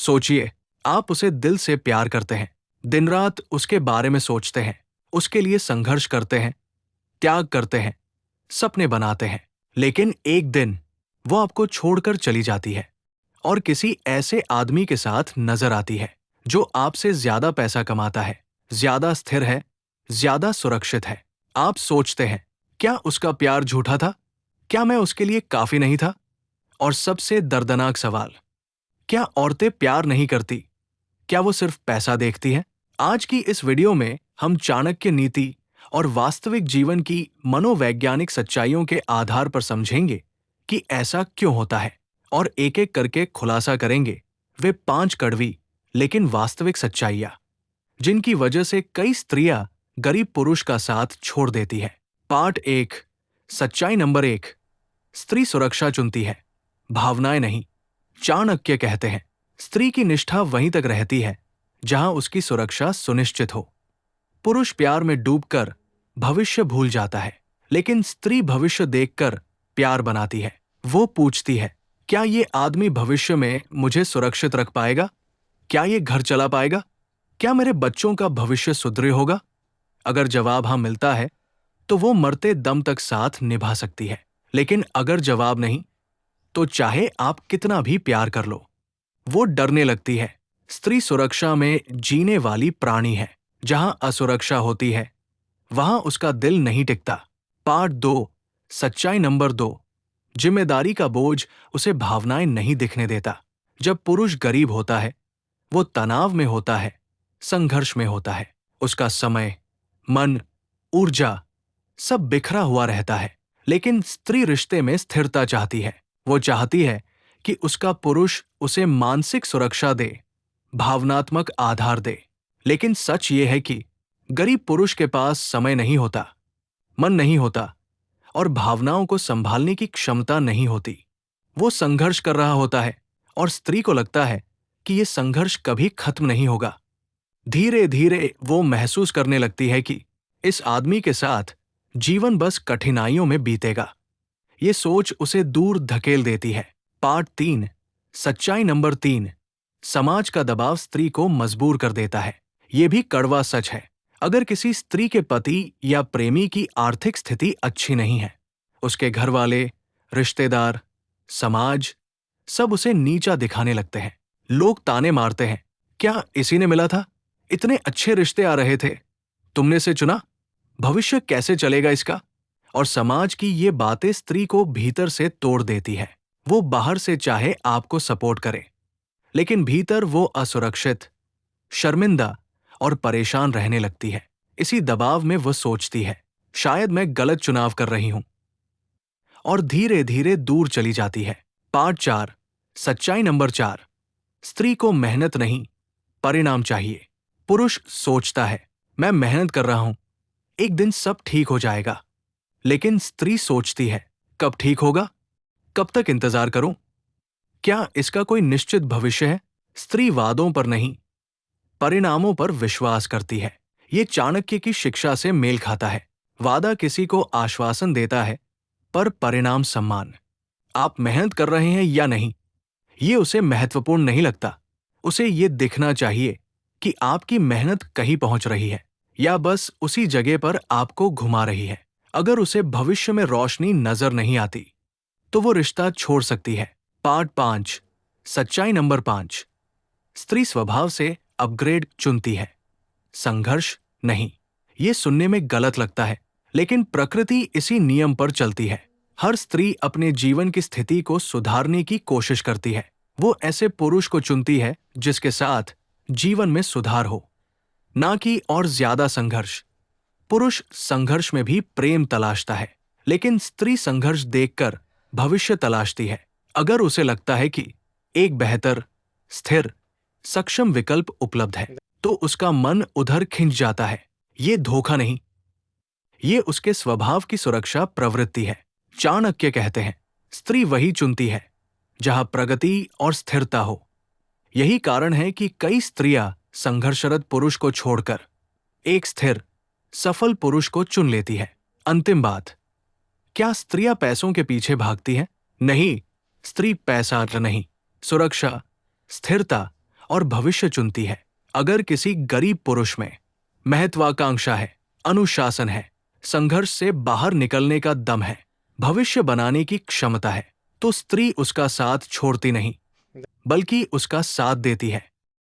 सोचिए, आप उसे दिल से प्यार करते हैं, दिन रात उसके बारे में सोचते हैं, उसके लिए संघर्ष करते हैं, त्याग करते हैं, सपने बनाते हैं। लेकिन एक दिन वो आपको छोड़कर चली जाती है और किसी ऐसे आदमी के साथ नजर आती है जो आपसे ज्यादा पैसा कमाता है, ज्यादा स्थिर है, ज्यादा सुरक्षित है। आप सोचते हैं, क्या उसका प्यार झूठा था? क्या मैं उसके लिए काफी नहीं था? और सबसे दर्दनाक सवाल, क्या औरतें प्यार नहीं करती? क्या वो सिर्फ पैसा देखती हैं? आज की इस वीडियो में हम चाणक्य नीति और वास्तविक जीवन की मनोवैज्ञानिक सच्चाइयों के आधार पर समझेंगे कि ऐसा क्यों होता है, और एक एक करके खुलासा करेंगे वे 5 कड़वी लेकिन वास्तविक सच्चाइयां जिनकी वजह से कई स्त्रियां गरीब पुरुष का साथ छोड़ देती है। पार्ट 1। सच्चाई नंबर 1। स्त्री सुरक्षा चुनती है, भावनाएं नहीं। चाणक्य कहते हैं, स्त्री की निष्ठा वहीं तक रहती है जहां उसकी सुरक्षा सुनिश्चित हो। पुरुष प्यार में डूबकर भविष्य भूल जाता है, लेकिन स्त्री भविष्य देखकर प्यार बनाती है। वो पूछती है, क्या ये आदमी भविष्य में मुझे सुरक्षित रख पाएगा? क्या ये घर चला पाएगा? क्या मेरे बच्चों का भविष्य सुदृढ़ होगा? अगर जवाब हाँ मिलता है तो वो मरते दम तक साथ निभा सकती है। लेकिन अगर जवाब नहीं, तो चाहे आप कितना भी प्यार कर लो, वो डरने लगती है। स्त्री सुरक्षा में जीने वाली प्राणी है। जहां असुरक्षा होती है वहां उसका दिल नहीं टिकता। पार्ट 2। सच्चाई नंबर 2। जिम्मेदारी का बोझ उसे भावनाएं नहीं दिखने देता। जब पुरुष गरीब होता है, वो तनाव में होता है, संघर्ष में होता है। उसका समय, मन, ऊर्जा सब बिखरा हुआ रहता है। लेकिन स्त्री रिश्ते में स्थिरता चाहती है। वो चाहती है कि उसका पुरुष उसे मानसिक सुरक्षा दे, भावनात्मक आधार दे। लेकिन सच ये है कि गरीब पुरुष के पास समय नहीं होता, मन नहीं होता और भावनाओं को संभालने की क्षमता नहीं होती। वो संघर्ष कर रहा होता है और स्त्री को लगता है कि ये संघर्ष कभी खत्म नहीं होगा। धीरे धीरे वो महसूस करने लगती है कि इस आदमी के साथ जीवन बस कठिनाइयों में बीतेगा। ये सोच उसे दूर धकेल देती है। पार्ट 3। सच्चाई नंबर 3। समाज का दबाव स्त्री को मजबूर कर देता है। ये भी कड़वा सच है। अगर किसी स्त्री के पति या प्रेमी की आर्थिक स्थिति अच्छी नहीं है, उसके घर वाले, रिश्तेदार, समाज सब उसे नीचा दिखाने लगते हैं। लोग ताने मारते हैं, क्या इसी ने मिला था? इतने अच्छे रिश्ते आ रहे थे, तुमने से चुना? भविष्य कैसे चलेगा इसका? और समाज की ये बातें स्त्री को भीतर से तोड़ देती है। वो बाहर से चाहे आपको सपोर्ट करे, लेकिन भीतर वो असुरक्षित, शर्मिंदा और परेशान रहने लगती है। इसी दबाव में वो सोचती है, शायद मैं गलत चुनाव कर रही हूं, और धीरे धीरे दूर चली जाती है। पार्ट 4। सच्चाई नंबर 4। स्त्री को मेहनत नहीं, परिणाम चाहिए। पुरुष सोचता है, मैं मेहनत कर रहा हूं, एक दिन सब ठीक हो जाएगा। लेकिन स्त्री सोचती है, कब ठीक होगा? कब तक इंतजार करूं? क्या इसका कोई निश्चित भविष्य है? स्त्री वादों पर नहीं, परिणामों पर विश्वास करती है। ये चाणक्य की शिक्षा से मेल खाता है। वादा किसी को आश्वासन देता है, पर परिणाम सम्मान। आप मेहनत कर रहे हैं या नहीं, ये उसे महत्वपूर्ण नहीं लगता। उसे ये दिखना चाहिए कि आपकी मेहनत कहीं पहुंच रही है या बस उसी जगह पर आपको घुमा रही है। अगर उसे भविष्य में रोशनी नजर नहीं आती, तो वो रिश्ता छोड़ सकती है। पार्ट 5। सच्चाई नंबर 5। स्त्री स्वभाव से अपग्रेड चुनती है, संघर्ष नहीं। ये सुनने में गलत लगता है, लेकिन प्रकृति इसी नियम पर चलती है। हर स्त्री अपने जीवन की स्थिति को सुधारने की कोशिश करती है। वो ऐसे पुरुष को चुनती है जिसके साथ जीवन में सुधार हो, ना कि और ज्यादा संघर्ष। पुरुष संघर्ष में भी प्रेम तलाशता है, लेकिन स्त्री संघर्ष देखकर भविष्य तलाशती है। अगर उसे लगता है कि एक बेहतर, स्थिर, सक्षम विकल्प उपलब्ध है, तो उसका मन उधर खिंच जाता है। ये धोखा नहीं, ये उसके स्वभाव की सुरक्षा प्रवृत्ति है। चाणक्य कहते हैं, स्त्री वही चुनती है जहां प्रगति और स्थिरता हो। यही कारण है कि कई स्त्रियां संघर्षरत पुरुष को छोड़कर एक स्थिर, सफल पुरुष को चुन लेती है। अंतिम बात, क्या स्त्रियां पैसों के पीछे भागती हैं? नहीं, स्त्री पैसा नहीं, सुरक्षा, स्थिरता और भविष्य चुनती है। अगर किसी गरीब पुरुष में महत्वाकांक्षा है, अनुशासन है, संघर्ष से बाहर निकलने का दम है, भविष्य बनाने की क्षमता है, तो स्त्री उसका साथ छोड़ती नहीं, बल्कि उसका साथ देती है।